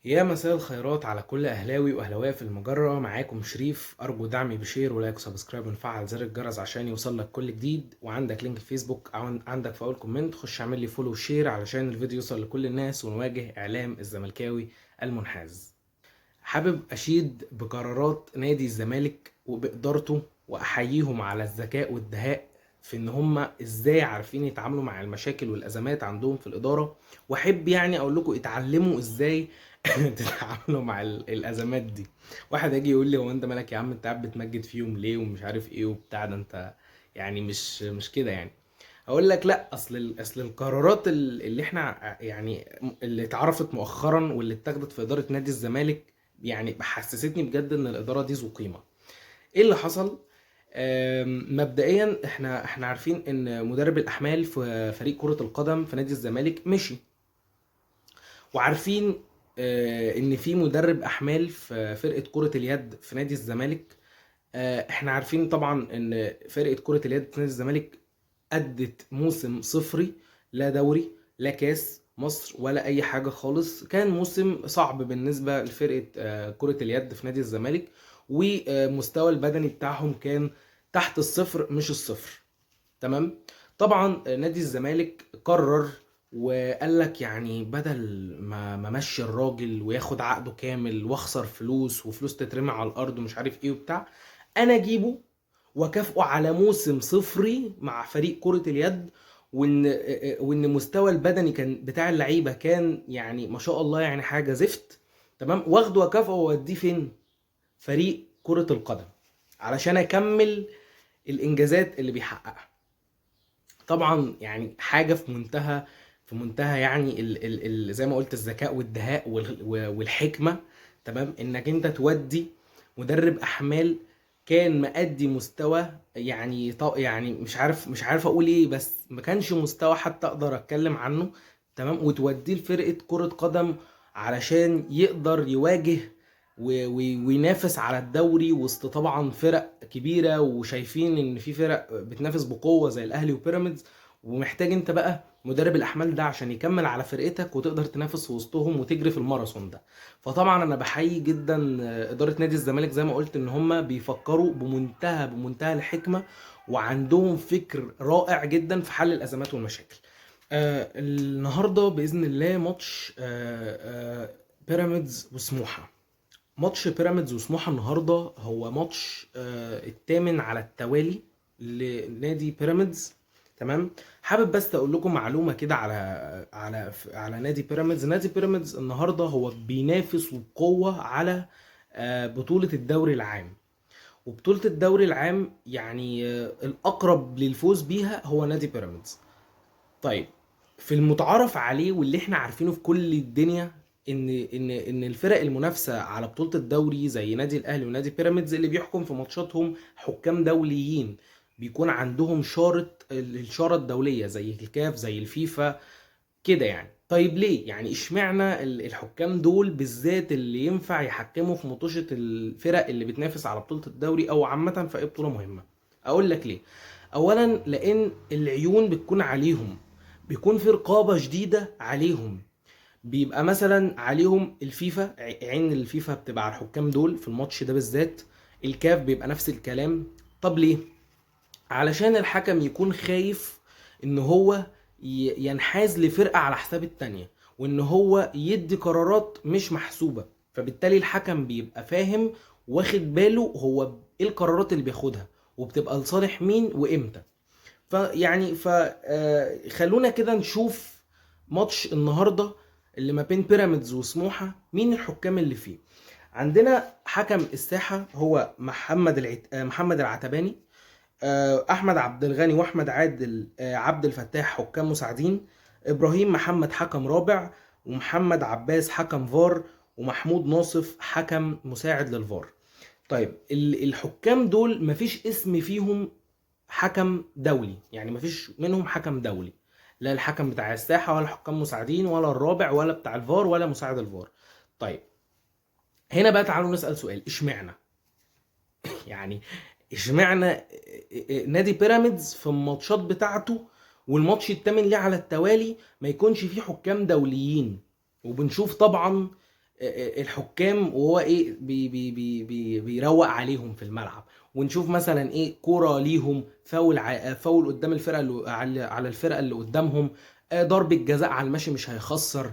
يا مساء الخيرات على كل اهلاوي واهلاويه في المجره. معاكم شريف، ارجو دعمي بشير ولايك وسبسكرايب ونفعل زر الجرس عشان يوصلك كل جديد. وعندك لينك الفيسبوك او عندك في اول كومنت، خش اعمل لي فولو وشير علشان الفيديو يوصل لكل الناس ونواجه اعلام الزملكاوي المنحاز. حابب اشيد بقرارات نادي الزمالك وبادارته، واحييهم على الذكاء والدهاء في ان هم ازاي عارفين يتعاملوا مع المشاكل والازمات عندهم في الاداره. واحب يعني اقول لكم اتعلموا ازاي تتعاملوا مع الازمات دي. واحد يجي يقول لي: هو انت مالك يا عم؟ انت قاعد بتمجد فيهم ليه ومش عارف ايه وبتاع ده؟ انت يعني مش كده يعني. اقول لك لا، اصل القرارات اللي احنا يعني اللي اتعرفت مؤخرا واللي اتخذت في اداره نادي الزمالك يعني حسستني بجد ان الاداره دي ذو قيمه. ايه اللي حصل؟ مبدئيا احنا عارفين ان مدرب الاحمال في فريق كره القدم في نادي الزمالك مشي. وعارفين ان في مدرب احمال في فرقه كره اليد في نادي الزمالك. احنا عارفين طبعا ان فرقه كره اليد في نادي الزمالك أدت موسم صفري، لا دوري لا كاس مصر ولا أي حاجة خالص. كان موسم صعب بالنسبة لفرقة كرة اليد في نادي الزمالك، ومستوى البدني بتاعهم كان تحت الصفر مش الصفر. تمام. طبعا نادي الزمالك قرر وقال لك يعني بدل ما مشي الراجل وياخد عقده كامل واخسر فلوس وفلوس تترمي على الارض ومش عارف ايه وبتاع، انا اجيبه وكافئه على موسم صفري مع فريق كرة اليد. وان مستوى البدني كان بتاع اللعيبه كان يعني ما شاء الله، يعني حاجه زفت. تمام. واخده وكافئه واوديه فين؟ فريق كرة القدم علشان اكمل الانجازات اللي بيحققها. طبعا يعني حاجه في منتهى يعني زي ما قلت الذكاء والدهاء والحكمه. تمام. انك انت تودي مدرب احمال كان مأدي مستوى يعني يعني مش عارف اقول ايه، بس ما كانش مستوى حتى اقدر اتكلم عنه. تمام. وتوديه لفرقه كره قدم علشان يقدر يواجه وينافس على الدوري وسط طبعا فرق كبيره، وشايفين ان في فرق بتنافس بقوه زي الاهلي وبيراميدز. ومحتاج انت بقى مدرب الاحمال ده عشان يكمل على فرقتك وتقدر تنافس في وسطهم وتجري في الماراثون ده. فطبعا انا بحيي جدا اداره نادي الزمالك، زي ما قلت ان هم بيفكروا بمنتهى الحكمه، وعندهم فكر رائع جدا في حل الازمات والمشاكل. النهارده باذن الله ماتش بيراميدز وسموحه. ماتش بيراميدز وسموحه النهارده هو ماتش الثامن على التوالي لنادي بيراميدز. تمام. حابب بس اقول لكم معلومه كده على نادي بيراميدز. نادي بيراميدز النهارده هو بينافس وبقوه على بطوله الدوري العام. وبطوله الدوري العام يعني الاقرب للفوز بيها هو نادي بيراميدز. طيب، في المتعارف عليه واللي احنا عارفينه في كل الدنيا ان الفرق المنافسه على بطوله الدوري زي نادي الاهلي ونادي بيراميدز اللي بيحكم في ماتشاتهم حكام دوليين، بيكون عندهم الشاره الدوليه زي الكاف زي الفيفا كده يعني. طيب ليه يعني اشمعنى الحكام دول بالذات اللي ينفع يحكموا في مطوشه الفرق اللي بتنافس على بطوله الدوري او عامه في اي بطوله مهمه؟ اقول لك ليه. اولا لان العيون بتكون عليهم، بيكون في رقابه شديده عليهم. بيبقى مثلا عليهم الفيفا، عين الفيفا بتبقى على الحكام دول في الماتش ده بالذات. الكاف بيبقى نفس الكلام. طب ليه؟ علشان الحكم يكون خايف ان هو ينحاز لفرقة على حساب التانية، وان هو يدي قرارات مش محسوبة. فبالتالي الحكم بيبقى فاهم واخد باله هو ايه القرارات اللي بياخدها وبتبقى لصالح مين وامتى. فيعني خلونا كده نشوف ماتش النهارده اللي ما بين بيراميدز وسموحة. مين الحكام اللي فيه؟ عندنا حكم الساحة هو محمد العتباني. احمد عبد الغني واحمد عادل عبد الفتاح حكام مساعدين. ابراهيم محمد حكم رابع. ومحمد عباس حكم فار. ومحمود ناصف حكم مساعد للفار. طيب الحكام دول مفيش اسم فيهم حكم دولي، يعني مفيش منهم حكم دولي. لا الحكم بتاع الساحة ولا حكام مساعدين ولا الرابع ولا بتاع الفار ولا مساعد الفار. طيب، هنا بقى تعالوا نسأل سؤال: اشمعنى؟ يعني اشمعنى نادي بيراميدز في الماتشات بتاعته والماتش التامن ليه على التوالي ما يكونش فيه حكام دوليين؟ وبنشوف طبعا الحكام وهو ايه بيروق عليهم في الملعب، ونشوف مثلا ايه كرة ليهم فاول فاول قدام الفرقة اللي على الفرقة اللي قدامهم، ضربة جزاء على المشي مش هيخسر،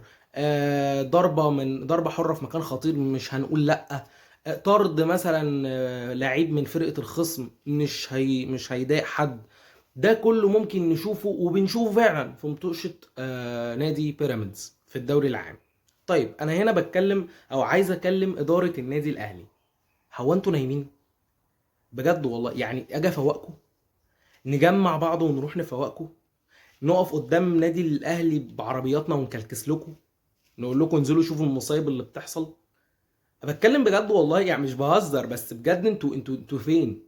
ضربة حرة في مكان خطير مش هنقول لا، طرد مثلا لعيب من فرقة الخصم مش هيضايق حد. ده كله ممكن نشوفه وبنشوفه فعلا في مطوشة نادي بيراميدز في الدوري العام. طيب انا هنا بتكلم او عايز اكلم ادارة النادي الاهلي. هو انتوا نايمين بجد والله؟ يعني اجي افوقكم، نجمع بعض ونروح نفوقكم، نقف قدام نادي الاهلي بعربياتنا ونكلكس لكم، نقول لكم انزلوا شوفوا المصايب اللي بتحصل؟ بتكلم بجد والله، يعني مش بهزر، بس بجد انتوا فين؟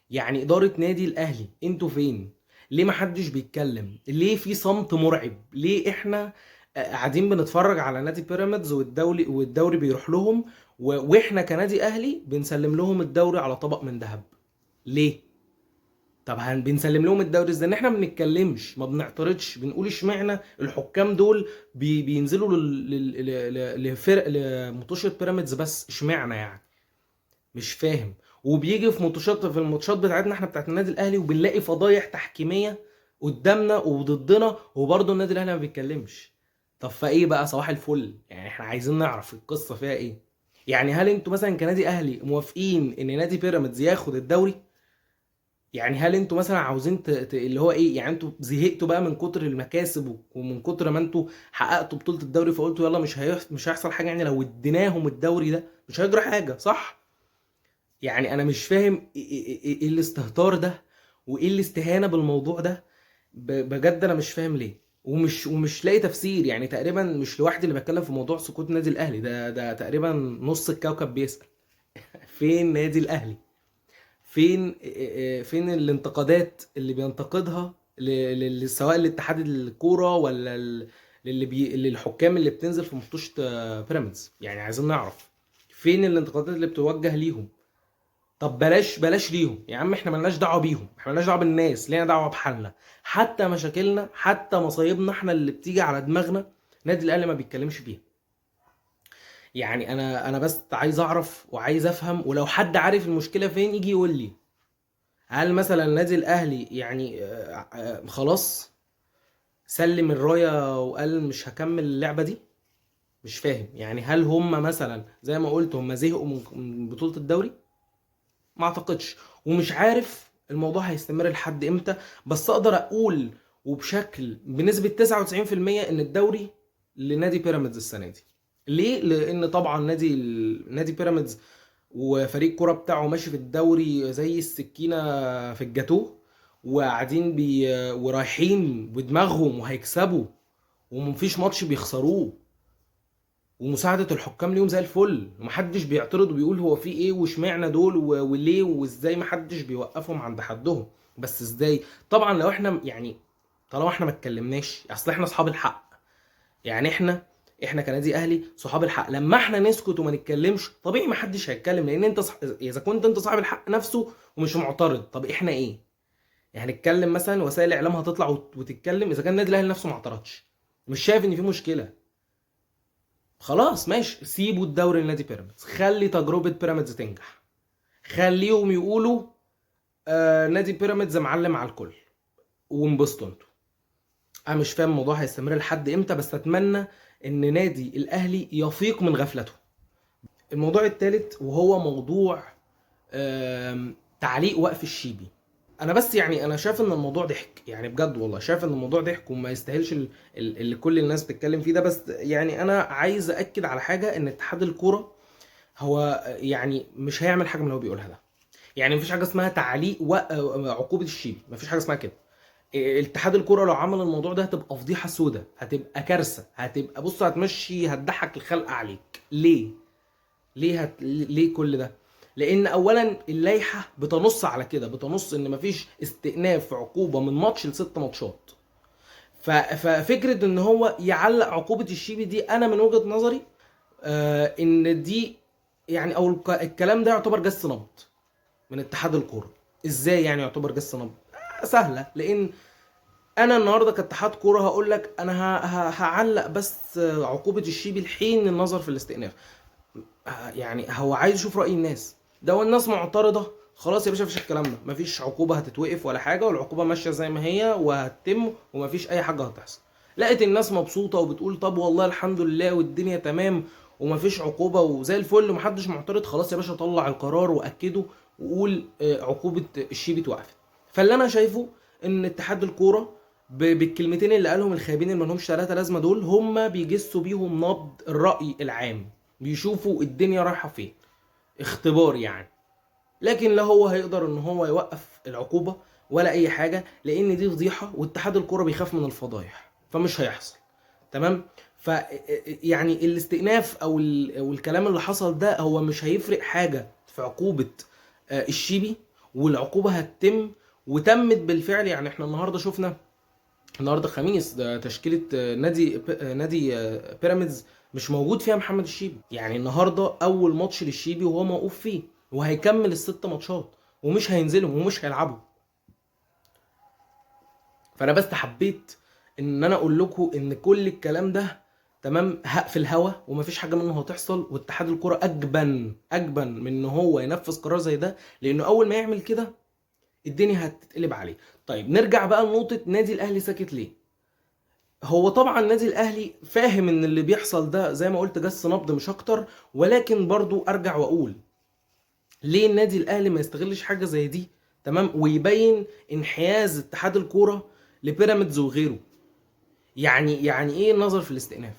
يعني إدارة نادي الأهلي انتوا فين؟ ليه محدش بيتكلم؟ ليه في صمت مرعب؟ ليه احنا قاعدين بنتفرج على نادي بيراميدز والدوري بيروح لهم، واحنا كنادي أهلي بنسلم لهم الدوري على طبق من ذهب؟ ليه؟ طب بنسلم لهم الدوري ازاي؟ ان احنا ما بنتكلمش، ما بنعترضش، بنقول اشمعنى الحكام دول بينزلوا لفرق لمطوشة بيراميدز بس؟ اشمعنى يعني؟ مش فاهم. وبيجي في الماتشات بتاعتنا احنا بتاعت النادي الاهلي وبنلاقي فضايح تحكيميه قدامنا وضدنا، وبرضه النادي الاهلي ما بيتكلمش. طب فايه بقى صباح الفل؟ يعني احنا عايزين نعرف القصه فيها ايه. يعني هل انتوا مثلا كنادي اهلي موافقين ان نادي بيراميدز ياخد الدوري؟ يعني هل انتوا مثلا عاوزين اللي هو ايه، يعني انتوا زهقتوا بقى من كتر المكاسب ومن كتر ما انتوا حققتوا بطوله الدوري فقلتوا يلا مش هيحصل حاجه، يعني لو اديناهم الدوري ده مش هيجرى حاجه، صح؟ يعني انا مش فاهم إيه الاستهتار ده وايه الاستهانه بالموضوع ده. بجد انا مش فاهم ليه، ومش لاقي تفسير. يعني تقريبا مش لوحدي اللي بتكلم في موضوع سقوط النادي الاهلي ده تقريبا نص الكوكب بيسأل. فين نادي الاهلي؟ فين الانتقادات اللي بينتقدها سواء لاتحاد الكوره ولا للحكام اللي بتنزل في مطوشه بيراميدز؟ يعني عايزين نعرف فين الانتقادات اللي بتوجه ليهم. طب بلاش ليهم يا عم، احنا ملناش دعوه بيهم، احنا ملناش دعوه بالناس، لينا دعوه بحالنا. حتى مشاكلنا، حتى مصايبنا احنا اللي بتيجي على دماغنا، نادي الاهلي ما بيتكلمش فيها. يعني انا بس عايز اعرف وعايز افهم، ولو حد عارف المشكله فين يجي يقول لي. هل مثلا النادي الاهلي يعني خلاص سلم الرايه وقال مش هكمل اللعبه دي؟ مش فاهم. يعني هل هم مثلا زي ما قلت هم زهقوا من بطوله الدوري؟ ما اعتقدش. ومش عارف الموضوع هيستمر لحد امتى، بس اقدر اقول وبشكل بنسبة 99% ان الدوري لنادي بيراميدز السنة دي. ليه؟ لان طبعا نادي بيراميدز وفريق كرة بتاعه ماشي في الدوري زي السكينة في الجاتوه، وقاعدين ورايحين بدماغهم وهيكسبوا، ومفيش ماتش بيخسروه، ومساعدة الحكام ليهم زي الفل، ومحدش بيعترض وبيقول هو في ايه واشمعنى دول وليه وازاي، محدش بيوقفهم عند حدهم. بس ازاي؟ طبعا لو احنا يعني طالما احنا ما اتكلمناش، اصل احنا اصحاب الحق. يعني احنا كنادي اهلي صحاب الحق، لما احنا نسكت وما نتكلمش طبيعي محدش هيتكلم، لان اذا كنت انت صاحب الحق نفسه ومش معترض، طب احنا ايه؟ يعني نتكلم مثلا، وسائل الاعلام هتطلع وتتكلم اذا كان النادي الاهلي نفسه ما اعترضش، مش شايف ان في مشكله. خلاص ماشي، سيبوا الدوري لنادي بيراميدز، خلي تجربة بيراميدز تنجح، خليهم يقولوا نادي بيراميدز معلم على الكل، وانبسطوا انتوا. انا مش فاهم الموضوع هيستمر لحد امتى، بس اتمنى ان نادي الاهلي يفيق من غفلته. الموضوع الثالث وهو موضوع تعليق وقف الشيبي. انا بس يعني انا شايف ان الموضوع ضحك، يعني بجد والله شايف ان الموضوع ضحك وما يستاهلش اللي كل الناس بتتكلم فيه ده. بس يعني انا عايز اكد على حاجه، ان اتحاد الكوره هو يعني مش هيعمل حاجه من اللي هو بيقولها ده. يعني مفيش حاجه اسمها تعليق عقوبه الشيبي، مفيش حاجه اسمها كده. اتحاد الكوره لو عمل الموضوع ده هتبقى فضيحه سودة، هتبقى كارثه، هتبقى بص هتضحك الخلق عليك. ليه كل ده؟ لان اولا اللائحه بتنص على كده، بتنص ان مفيش استئناف في عقوبه من ماتش ل6 ماتشات. ففكره ان هو يعلق عقوبه الشيبي دي، انا من وجهه نظري ان دي يعني او الكلام ده يعتبر جس نبض من اتحاد الكوره. ازاي يعني يعتبر جس نبض؟ سهله، لان انا النهارده كاتحاد كوره هقول لك انا هعلق بس عقوبه الشيبي لحين النظر في الاستئناف. يعني هو عايز يشوف رأي الناس ده، والناس معترضة خلاص يا باشا مفيش الكلام ده، مفيش عقوبة هتتوقف ولا حاجة، والعقوبة ماشية زي ما هي وهتتم ومفيش أي حاجة هتحصل. لقيت الناس مبسوطة وبتقول طب والله الحمد لله والدنيا تمام ومفيش عقوبة وزي الفل ومحدش معترض، خلاص يا باشا طلع القرار وأكده وقول عقوبة الشيبي اتوقفت. فاللي أنا شايفه إن اتحاد الكورة بالكلمتين اللي قالهم الخايبين اللي ملهمش ثلاثة لازمة دول، هم بيجسوا بيهم نبض الرأي العام، بيشوفوا الدنيا رايحه فين، اختبار يعني. لكن لا هو هيقدر ان هو يوقف العقوبه ولا اي حاجه، لان دي فضيحه واتحاد الكوره بيخاف من الفضايح، فمش هيحصل. تمام. ف يعني الاستئناف او الكلام اللي حصل ده هو مش هيفرق حاجه في عقوبه الشيبي، والعقوبه هتتم وتمت بالفعل. يعني احنا النهارده شفنا النهارده الخميس ده تشكيله نادي بيراميدز مش موجود فيها محمد الشيبي. يعني النهارده اول ماتش للشيبي وهو موقوف فيه، وهيكمل الست ماتشات ومش هينزلهم ومش هيلعبوا. فانا بس حبيت ان انا اقول لكم ان كل الكلام ده تمام في الهوا ومفيش حاجه منه هتحصل، واتحاد الكره اجبن من ان هو ينفذ قرار زي ده، لانه اول ما يعمل كده الدنيا هتتقلب عليه. طيب نرجع بقى لنقطه نادي الاهلي ساكت ليه. هو طبعا النادي الاهلي فاهم ان اللي بيحصل ده زي ما قلت جس نبض مش اكتر، ولكن برضو ارجع واقول ليه النادي الاهلي ما يستغلش حاجه زي دي تمام، ويبين انحياز اتحاد الكوره لبيراميدز وغيره. يعني ايه النظر في الاستئناف؟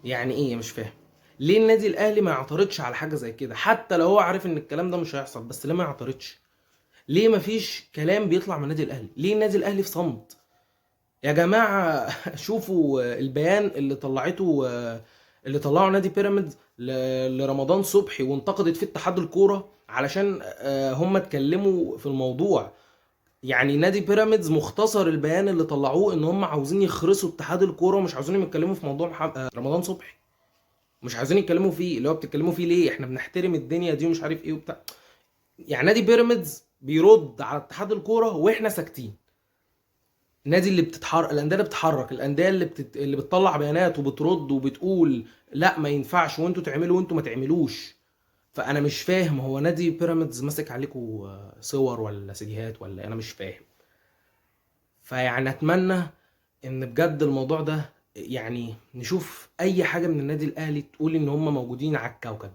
يعني ايه؟ مش فاهم. ليه النادي الاهلي ما يعترضش على حاجه زي كده حتى لو هو عارف ان الكلام ده مش هيحصل؟ بس ليه ما يعترضش؟ ليه ما فيش كلام بيطلع من النادي الاهلي؟ ليه النادي الاهلي في صمت؟ يا جماعة شوفوا البيان اللي طلعه نادي بيراميدز لرمضان صبحي وانتقدت فيه اتحاد الكورة علشان هم اتكلموا في الموضوع. يعني نادي بيراميدز مختصر البيان اللي طلعوه ان هم عاوزين يخرسوا اتحاد الكورة ومش عاوزين يتكلموا في موضوع رمضان صبحي. مش عايزين يتكلموا فيه، اللي هو بتتكلموا فيه ليه؟ احنا بنحترم الدنيا دي ومش عارف ايه وبتاع. يعني نادي بيراميدز بيرد على اتحاد الكورة واحنا ساكتين. النادي اللي بتتحرك، الانديه اللي بتتحرك، الانديه اللي بتطلع بيانات وبترد وبتقول لا ما ينفعش وانتوا تعملوا وانتوا ما تعملوش. فانا مش فاهم هو نادي بيراميدز ماسك عليكم صور ولا سيديهات ولا إيه؟ انا مش فاهم. فيعني اتمنى ان بجد الموضوع ده يعني نشوف اي حاجه من النادي الاهلي تقول ان هم موجودين على الكوكب.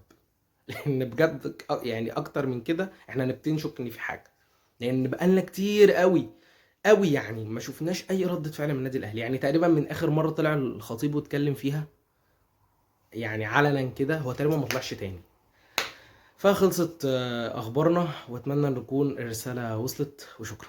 لان بجد يعني اكتر من كده احنا نبتدي نشك ان في حاجه، لان بقالنا كتير قوي يعني ما شفناش اي ردة فعل من النادي الاهلي. يعني تقريبا من اخر مره طلع الخطيب واتكلم فيها يعني علنا كده هو تقريبا ما طلعش تاني. فخلصت اخبارنا، واتمنى ان تكون الرساله وصلت، وشكرا.